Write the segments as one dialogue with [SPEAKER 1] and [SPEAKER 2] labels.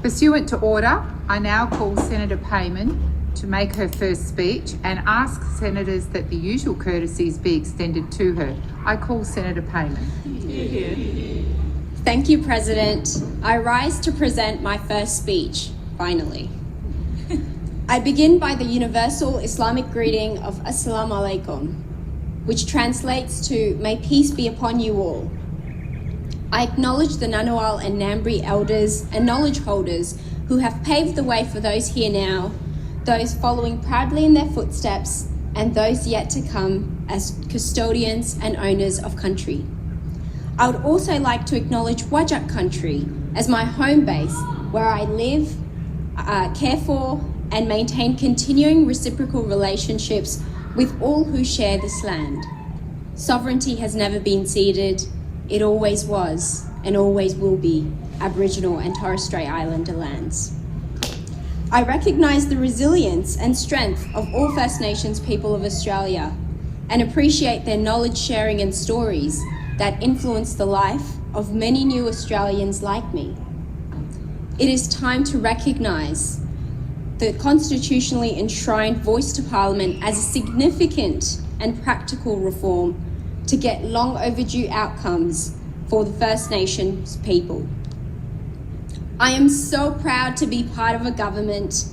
[SPEAKER 1] Pursuant to order, I now call Senator Palman to make her first speech and ask senators that the usual courtesies be extended to her. I call Senator Palman.
[SPEAKER 2] Thank you, President. I rise to present my first speech, finally. I begin by the universal Islamic greeting of Assalamu alaikum, which translates to, may peace be upon you all. I acknowledge the Ngunnawal and Ngambri elders and knowledge holders who have paved the way for those here now, those following proudly in their footsteps, and those yet to come as custodians and owners of country. I would also like to acknowledge Wajak country as my home base, where I live, care for, and maintain continuing reciprocal relationships with all who share this land. Sovereignty has never been ceded. It always was and always will be Aboriginal and Torres Strait Islander lands. I recognise the resilience and strength of all First Nations people of Australia and appreciate their knowledge sharing and stories that influence the life of many new Australians like me. It is time to recognise the constitutionally enshrined voice to Parliament as a significant and practical reform to get long overdue outcomes for the First Nations people. I am so proud to be part of a government,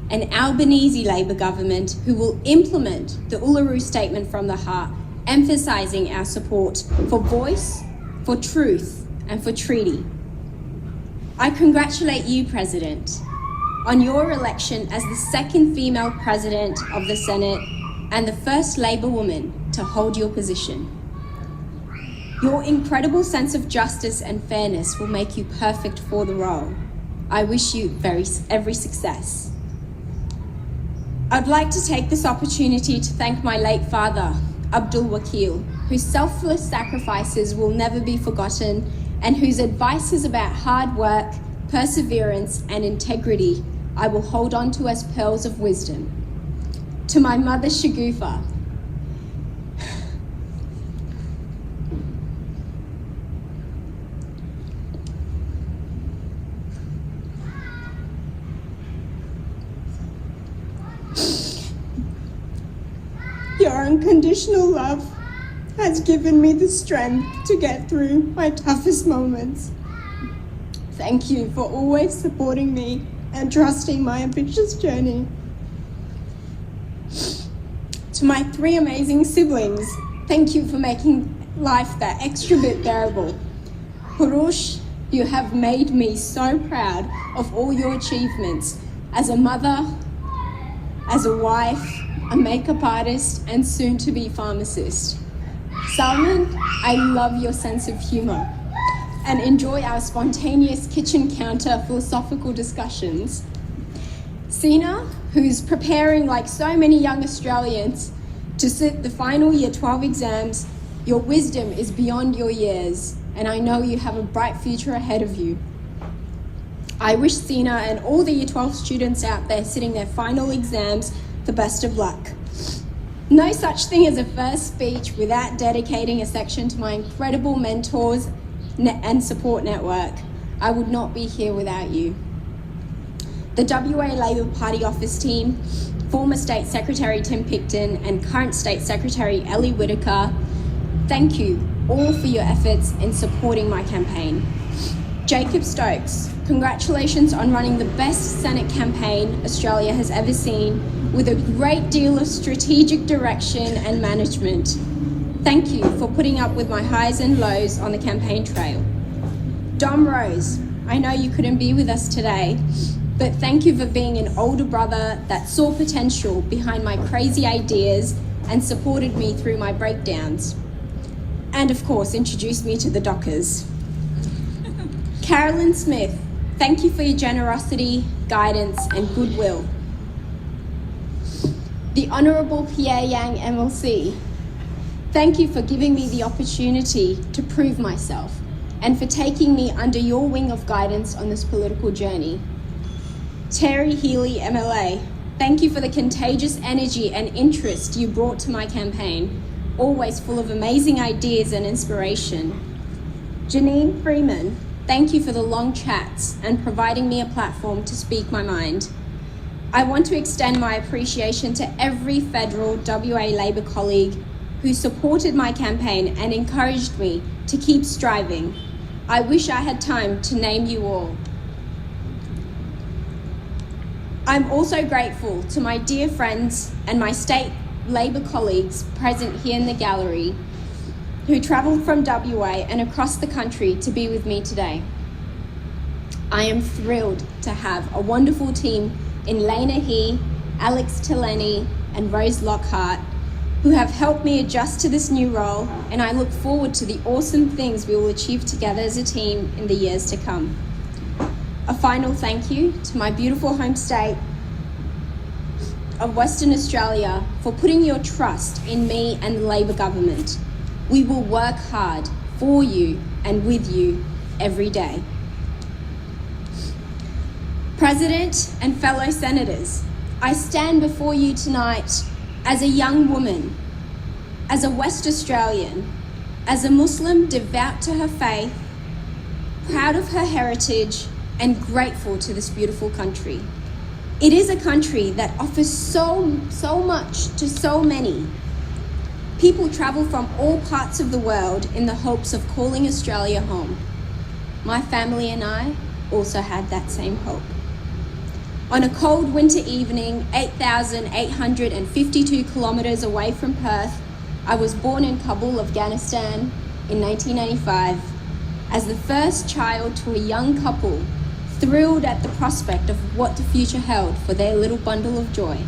[SPEAKER 2] an Albanese Labor government, who will implement the Uluru Statement from the Heart, emphasising our support for voice, for truth, and for treaty. I congratulate you, President, on your election as the second female President of the Senate and the first Labor woman to hold your position. Your incredible sense of justice and fairness will make you perfect for the role. I wish you every success. I'd like to take this opportunity to thank my late father, Abdul Wakil, whose selfless sacrifices will never be forgotten and whose advices about hard work, perseverance, and integrity I will hold on to as pearls of wisdom. To my mother, Shagufa, your unconditional love has given me the strength to get through my toughest moments. Thank you for always supporting me and trusting my ambitious journey. To my 3 amazing siblings, thank you for making life that extra bit bearable. Purush, you have made me so proud of all your achievements as a mother, as a wife, a makeup artist, and soon to be pharmacist. Salman, I love your sense of humour and enjoy our spontaneous kitchen counter philosophical discussions. Sina, who's preparing like so many young Australians to sit the final year 12 exams, your wisdom is beyond your years, and I know you have a bright future ahead of you. I wish Sina and all the year 12 students out there sitting their final exams the best of luck. No such thing as a first speech without dedicating a section to my incredible mentors and support network. I would not be here without you. The WA Labor Party office team, former State Secretary Tim Picton and current State Secretary Ellie Whittaker, thank you all for your efforts in supporting my campaign. Jacob Stokes, congratulations on running the best Senate campaign Australia has ever seen with a great deal of strategic direction and management. Thank you for putting up with my highs and lows on the campaign trail. Dom Rose, I know you couldn't be with us today, but thank you for being an older brother that saw potential behind my crazy ideas and supported me through my breakdowns. And of course, introduced me to the Dockers. Carolyn Smith, thank you for your generosity, guidance, and goodwill. The Honourable Pierre Yang MLC, thank you for giving me the opportunity to prove myself and for taking me under your wing of guidance on this political journey. Terry Healy MLA, thank you for the contagious energy and interest you brought to my campaign, always full of amazing ideas and inspiration. Janine Freeman, thank you for the long chats and providing me a platform to speak my mind. I want to extend my appreciation to every federal WA Labor colleague who supported my campaign and encouraged me to keep striving. I wish I had time to name you all. I'm also grateful to my dear friends and my state Labor colleagues present here in the gallery who travelled from WA and across the country to be with me today. I am thrilled to have a wonderful team in Lena He, Alex Tileni and Rose Lockhart who have helped me adjust to this new role, and I look forward to the awesome things we will achieve together as a team in the years to come. A final thank you to my beautiful home state of Western Australia for putting your trust in me and the Labor government. We will work hard for you and with you every day. President and fellow senators, I stand before you tonight as a young woman, as a West Australian, as a Muslim devout to her faith, proud of her heritage and grateful to this beautiful country. It is a country that offers so much to so many. People travel from all parts of the world in the hopes of calling Australia home. My family and I also had that same hope. On a cold winter evening, 8,852 kilometres away from Perth, I was born in Kabul, Afghanistan in 1995 as the first child to a young couple thrilled at the prospect of what the future held for their little bundle of joy.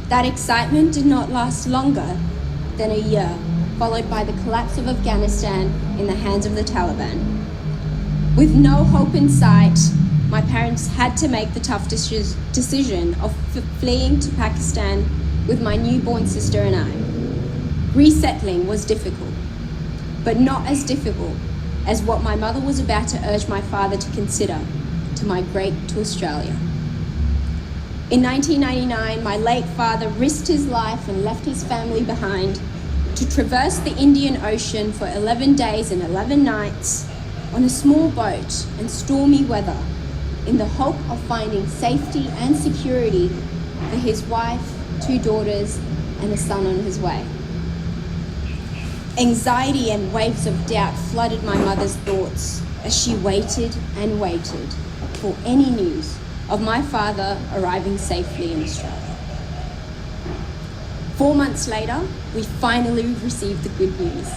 [SPEAKER 2] That excitement did not last longer than a year, followed by the collapse of Afghanistan in the hands of the Taliban. With no hope in sight, my parents had to make the tough decision of fleeing to Pakistan with my newborn sister and I. Resettling was difficult, but not as difficult as what my mother was about to urge my father to consider, to migrate to Australia. In 1999, my late father risked his life and left his family behind to traverse the Indian Ocean for 11 days and 11 nights on a small boat in stormy weather in the hope of finding safety and security for his wife, 2 daughters, and a son on his way. Anxiety and waves of doubt flooded my mother's thoughts as she waited and waited for any news of my father arriving safely in Australia. 4 months later, we finally received the good news.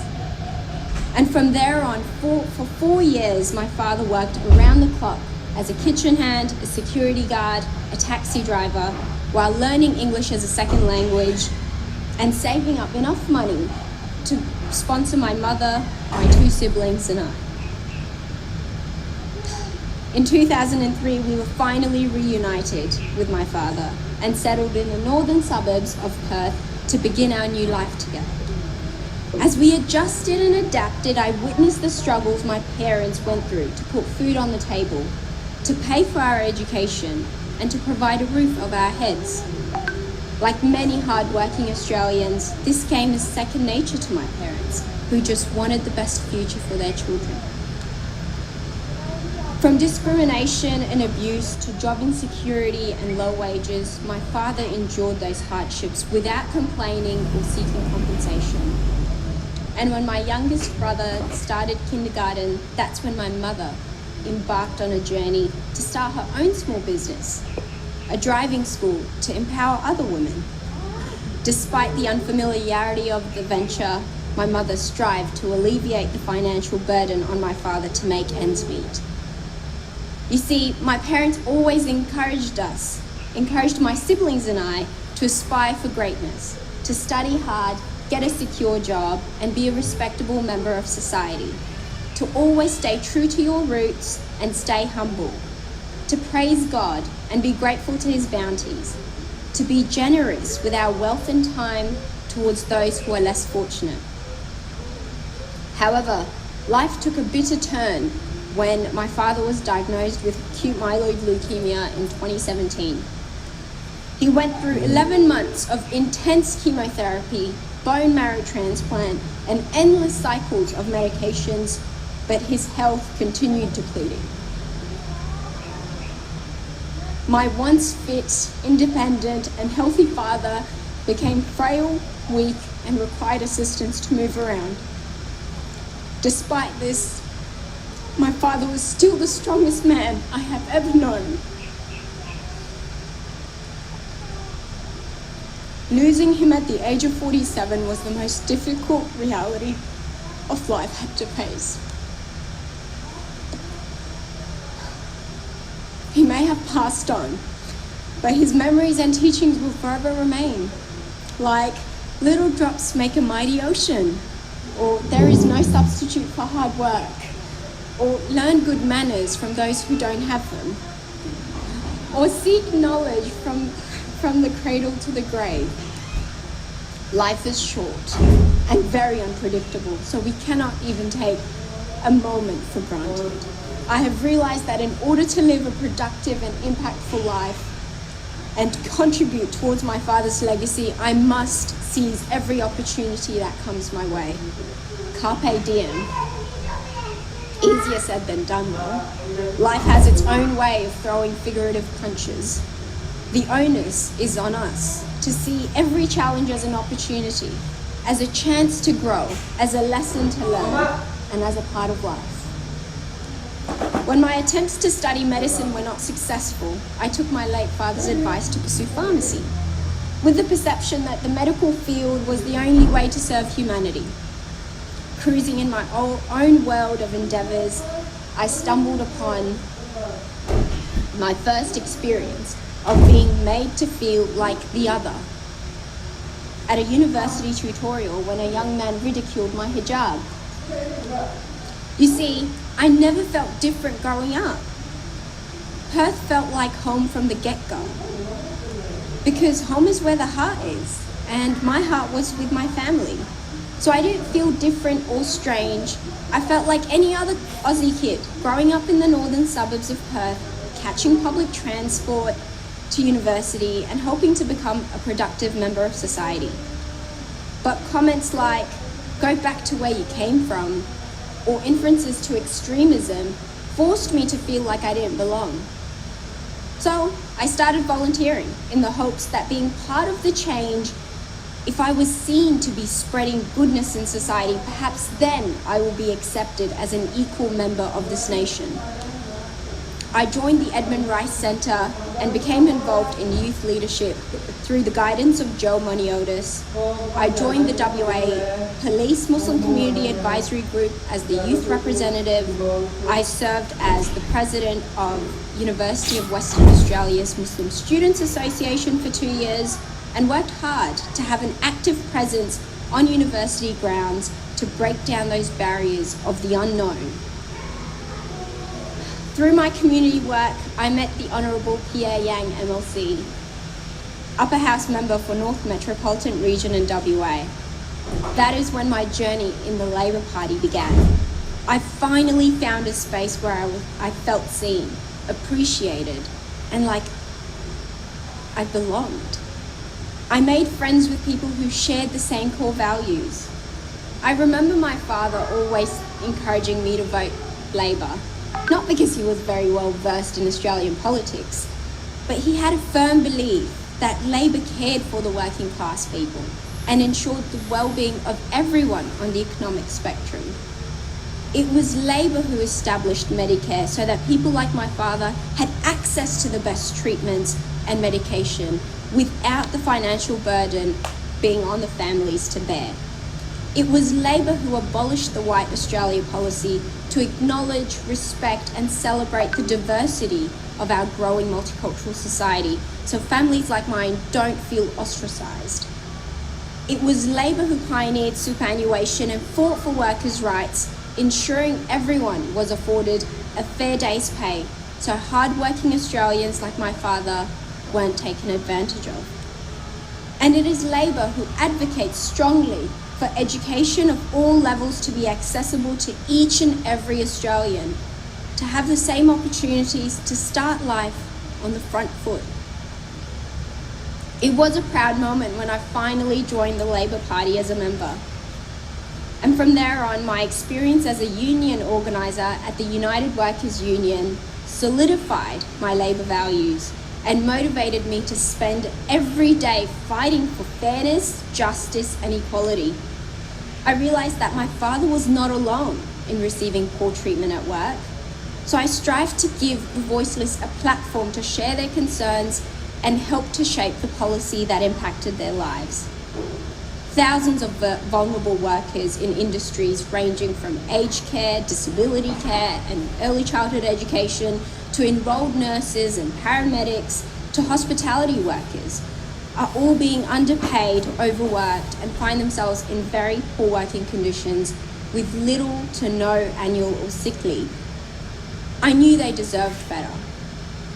[SPEAKER 2] And from there on, for 4 years, my father worked around the clock as a kitchen hand, a security guard, a taxi driver, while learning English as a second language and saving up enough money to sponsor my mother, my 2 siblings and I. In 2003, we were finally reunited with my father and settled in the northern suburbs of Perth to begin our new life together. As we adjusted and adapted, I witnessed the struggles my parents went through to put food on the table, to pay for our education, and to provide a roof over our heads. Like many hard-working Australians, this came as second nature to my parents, who just wanted the best future for their children. From discrimination and abuse to job insecurity and low wages, my father endured those hardships without complaining or seeking compensation. And when my youngest brother started kindergarten, that's when my mother embarked on a journey to start her own small business, a driving school to empower other women. Despite the unfamiliarity of the venture, my mother strived to alleviate the financial burden on my father to make ends meet. You see, my parents always encouraged my siblings and I to aspire for greatness, to study hard, get a secure job, and be a respectable member of society, to always stay true to your roots and stay humble, to praise God and be grateful to his bounties, to be generous with our wealth and time towards those who are less fortunate. However, life took a bitter turn when my father was diagnosed with acute myeloid leukemia in 2017. He went through 11 months of intense chemotherapy, bone marrow transplant, and endless cycles of medications, but his health continued depleting. My once fit, independent, and healthy father became frail, weak, and required assistance to move around. Despite this, my father was still the strongest man I have ever known. Losing him at the age of 47 was the most difficult reality of life I had to face. He may have passed on, but his memories and teachings will forever remain. Like, little drops make a mighty ocean, or there is no substitute for hard work, or learn good manners from those who don't have them, or seek knowledge from the cradle to the grave. Life is short and very unpredictable, so we cannot even take a moment for granted. I have realized that in order to live a productive and impactful life and contribute towards my father's legacy, I must seize every opportunity that comes my way. Carpe diem. Easier said than done though. Life has its own way of throwing figurative punches. The onus is on us to see every challenge as an opportunity, as a chance to grow, as a lesson to learn, and as a part of life. When my attempts to study medicine were not successful, I took my late father's advice to pursue pharmacy, with the perception that the medical field was the only way to serve humanity. Cruising in my own world of endeavors, I stumbled upon my first experience of being made to feel like the other. At a university tutorial when a young man ridiculed my hijab. You see, I never felt different growing up. Perth felt like home from the get-go. Because home is where the heart is, and my heart was with my family. So I didn't feel different or strange. I felt like any other Aussie kid growing up in the northern suburbs of Perth, catching public transport to university and hoping to become a productive member of society. But comments like, go back to where you came from, or inferences to extremism forced me to feel like I didn't belong. So I started volunteering in the hopes that being part of the change, if I was seen to be spreading goodness in society, perhaps then I will be accepted as an equal member of this nation. I joined the Edmund Rice Centre and became involved in youth leadership through the guidance of Joe Moniotis. I joined the WA Police Muslim Community Advisory Group as the youth representative. I served as the president of University of Western Australia's Muslim Students Association for 2 years and worked hard to have an active presence on university grounds to break down those barriers of the unknown. Through my community work, I met the Honourable Pierre Yang MLC, Upper House member for North Metropolitan Region in WA. That is when my journey in the Labor Party began. I finally found a space where I felt seen, appreciated, and like I belonged. I made friends with people who shared the same core values. I remember my father always encouraging me to vote Labor. Not because he was very well versed in Australian politics, but he had a firm belief that Labor cared for the working class people and ensured the well-being of everyone on the economic spectrum. It was Labor who established Medicare so that people like my father had access to the best treatments and medication without the financial burden being on the families to bear. It was Labor who abolished the White Australia policy to acknowledge, respect, and celebrate the diversity of our growing multicultural society so families like mine don't feel ostracised. It was Labor who pioneered superannuation and fought for workers' rights, ensuring everyone was afforded a fair day's pay so hard-working Australians like my father weren't taken advantage of. And it is Labor who advocates strongly for education of all levels to be accessible to each and every Australian, to have the same opportunities to start life on the front foot. It was a proud moment when I finally joined the Labor Party as a member. And from there on, my experience as a union organiser at the United Workers Union solidified my labour values and motivated me to spend every day fighting for fairness, justice and equality. I realised that my father was not alone in receiving poor treatment at work, so I strived to give the voiceless a platform to share their concerns and help to shape the policy that impacted their lives. Thousands of vulnerable workers in industries ranging from aged care, disability care and early childhood education to enrolled nurses and paramedics to hospitality workers are all being underpaid, overworked and find themselves in very poor working conditions with little to no annual or sick leave. I knew they deserved better,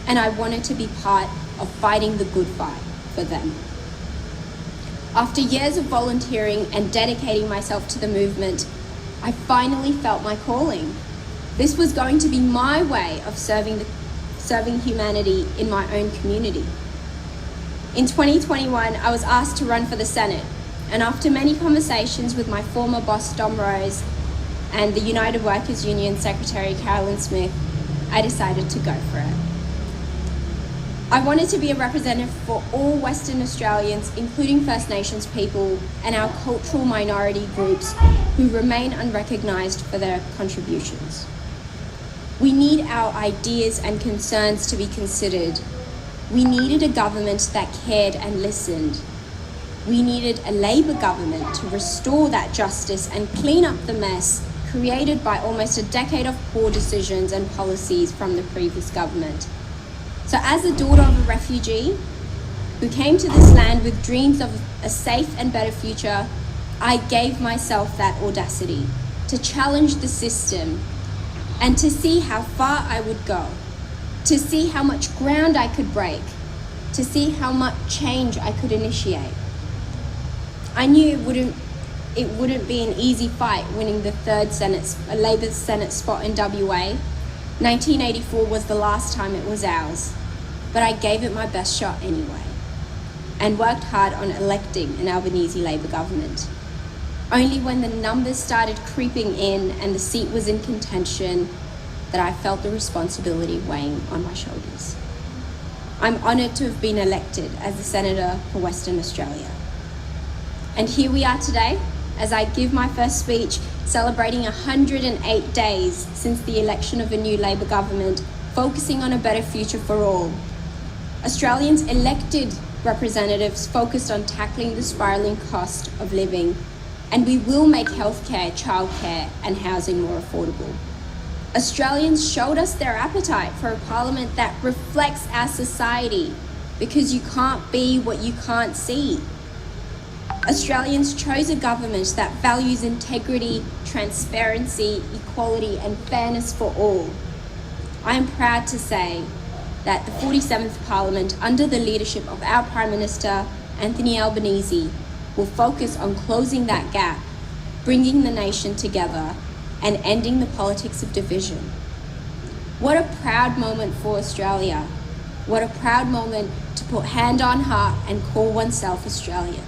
[SPEAKER 2] and I wanted to be part of fighting the good fight for them. After years of volunteering and dedicating myself to the movement, I finally felt my calling. This was going to be my way of serving humanity in my own community. In 2021, I was asked to run for the Senate, and after many conversations with my former boss, Dom Rose, and the United Workers Union Secretary, Carolyn Smith, I decided to go for it. I wanted to be a representative for all Western Australians, including First Nations people and our cultural minority groups who remain unrecognised for their contributions. We need our ideas and concerns to be considered. We needed a government that cared and listened. We needed a Labour government to restore that justice and clean up the mess created by almost a decade of poor decisions and policies from the previous government. So as a daughter of a refugee who came to this land with dreams of a safe and better future, I gave myself that audacity to challenge the system and to see how far I would go, to see how much ground I could break, to see how much change I could initiate. I knew it wouldn't be an easy fight winning the third Labor Senate spot in WA. 1984 was the last time it was ours, but I gave it my best shot anyway and worked hard on electing an Albanese Labor government. Only when the numbers started creeping in and the seat was in contention that I felt the responsibility weighing on my shoulders. I'm honoured to have been elected as the Senator for Western Australia. And here we are today as I give my first speech celebrating 108 days since the election of a new Labor government focusing on a better future for all. Australians elected representatives focused on tackling the spiralling cost of living, and we will make healthcare, childcare and housing more affordable. Australians showed us their appetite for a parliament that reflects our society, because you can't be what you can't see. Australians chose a government that values integrity, transparency, equality and fairness for all. I am proud to say that the 47th Parliament, under the leadership of our Prime Minister, Anthony Albanese, will focus on closing that gap, bringing the nation together and ending the politics of division. What a proud moment for Australia. What a proud moment to put hand on heart and call oneself Australian.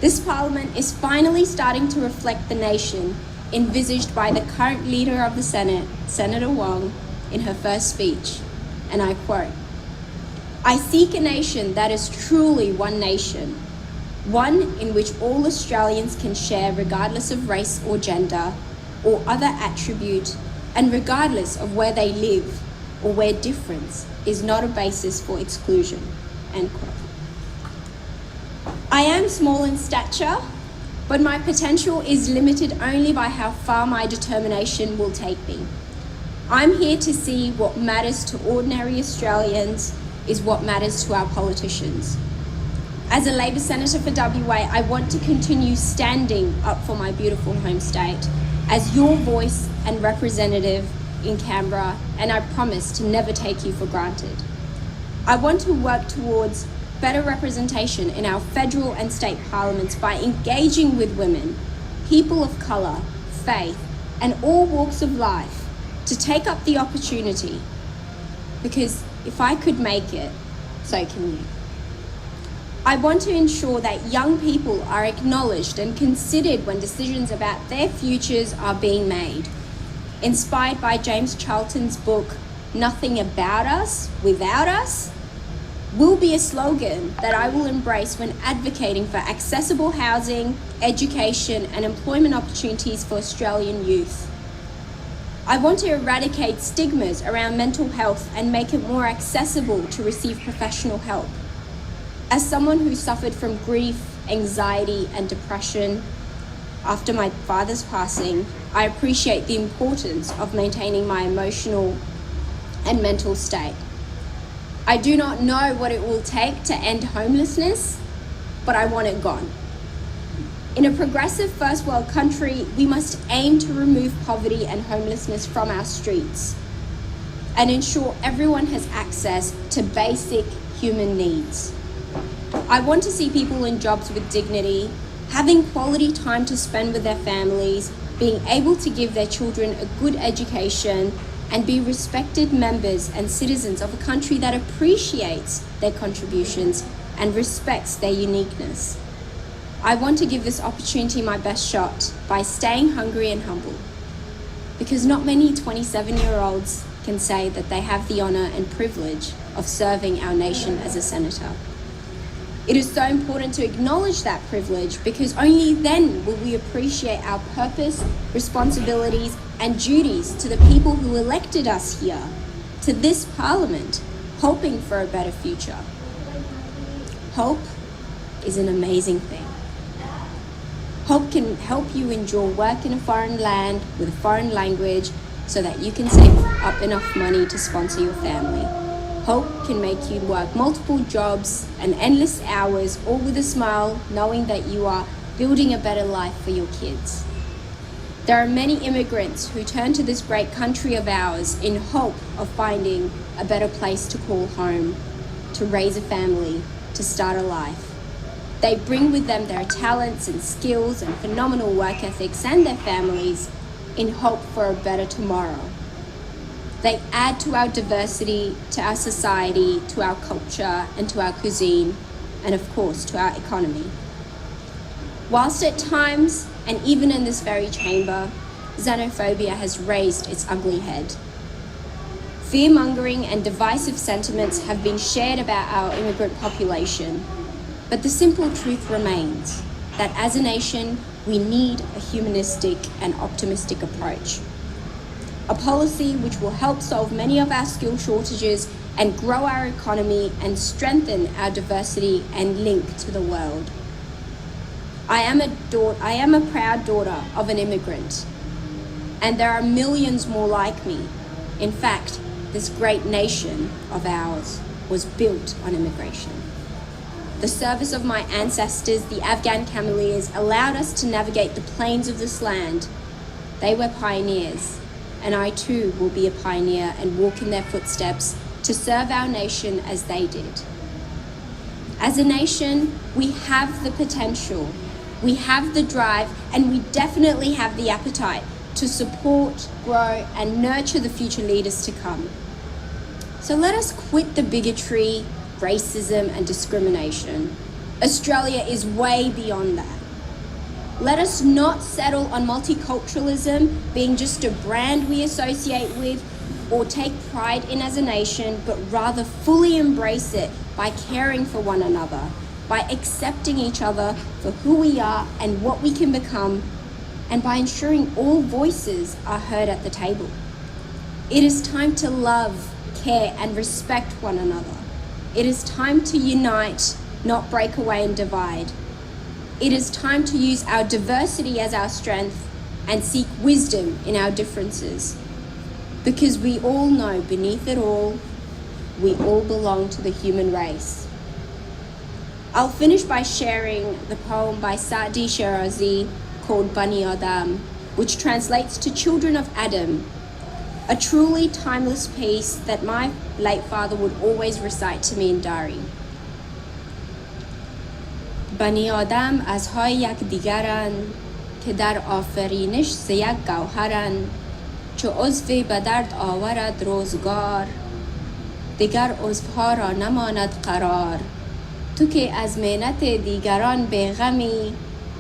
[SPEAKER 2] This Parliament is finally starting to reflect the nation envisaged by the current Leader of the Senate, Senator Wong, in her first speech, and I quote, "I seek a nation that is truly one nation, one in which all Australians can share regardless of race or gender or other attribute and regardless of where they live or where difference is not a basis for exclusion." End quote. I am small in stature, but my potential is limited only by how far my determination will take me. I'm here to see what matters to ordinary Australians is what matters to our politicians. As a Labor Senator for WA, I want to continue standing up for my beautiful home state as your voice and representative in Canberra, and I promise to never take you for granted. I want to work towards better representation in our federal and state parliaments by engaging with women, people of colour, faith, and all walks of life to take up the opportunity, because if I could make it, so can you. I want to ensure that young people are acknowledged and considered when decisions about their futures are being made. Inspired by James Charlton's book, Nothing About Us Without Us, will be a slogan that I will embrace when advocating for accessible housing, education, and employment opportunities for Australian youth. I want to eradicate stigmas around mental health and make it more accessible to receive professional help. As someone who suffered from grief, anxiety, and depression after my father's passing, I appreciate the importance of maintaining my emotional and mental state. I do not know what it will take to end homelessness, but I want it gone. In a progressive first world country, we must aim to remove poverty and homelessness from our streets and ensure everyone has access to basic human needs. I want to see people in jobs with dignity, having quality time to spend with their families, being able to give their children a good education, and be respected members and citizens of a country that appreciates their contributions and respects their uniqueness. I want to give this opportunity my best shot by staying hungry and humble, because not many 27-year-olds can say that they have the honour and privilege of serving our nation as a senator. It is so important to acknowledge that privilege, because only then will we appreciate our purpose, responsibilities, and duties to the people who elected us here, to this parliament, hoping for a better future. Hope is an amazing thing. Hope can help you endure work in a foreign land with a foreign language so that you can save up enough money to sponsor your family. Hope can make you work multiple jobs and endless hours, all with a smile, knowing that you are building a better life for your kids. There are many immigrants who turn to this great country of ours in hope of finding a better place to call home, to raise a family, to start a life. They bring with them their talents and skills and phenomenal work ethics and their families in hope for a better tomorrow. They add to our diversity, to our society, to our culture, and to our cuisine, and of course to our economy. Whilst at times, and even in this very chamber, xenophobia has raised its ugly head. Fear-mongering and divisive sentiments have been shared about our immigrant population, but the simple truth remains that as a nation, we need a humanistic and optimistic approach. A policy which will help solve many of our skill shortages and grow our economy and strengthen our diversity and link to the world. I am a proud daughter of an immigrant, and there are millions more like me. In fact, this great nation of ours was built on immigration. The service of my ancestors, the Afghan Cameleers, allowed us to navigate the plains of this land. They were pioneers, and I too will be a pioneer and walk in their footsteps to serve our nation as they did. As a nation, we have the potential, we have the drive, and we definitely have the appetite to support, grow, and nurture the future leaders to come. So let us quit the bigotry, racism, and discrimination. Australia is way beyond that. Let us not settle on multiculturalism being just a brand we associate with or take pride in as a nation, but rather fully embrace it by caring for one another, by accepting each other for who we are and what we can become, and by ensuring all voices are heard at the table. It is time to love, care, and respect one another. It is time to unite, not break away and divide. It is time to use our diversity as our strength and seek wisdom in our differences. Because we all know beneath it all, we all belong to the human race. I'll finish by sharing the poem by Saadi Shirazi called Bani Adam, which translates to Children of Adam, a truly timeless piece that my late father would always recite to me in Dari. بنی آدم ازهای یکدیگرند که در آفرینش ز یک گوهرند چو عضو به درد آورد روزگار دیگر عضوها را نماند قرار تو که از مهنت دیگران بیغمی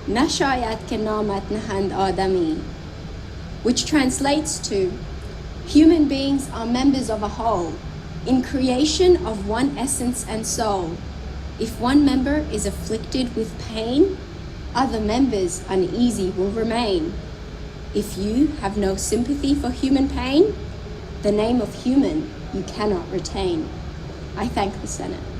[SPEAKER 2] نشاید که نامت نهند آدمی. Which translates to, human beings are members of a whole, in creation of one essence and soul. If one member is afflicted with pain, other members uneasy will remain. If you have no sympathy for human pain, the name of human you cannot retain. I thank the Senate.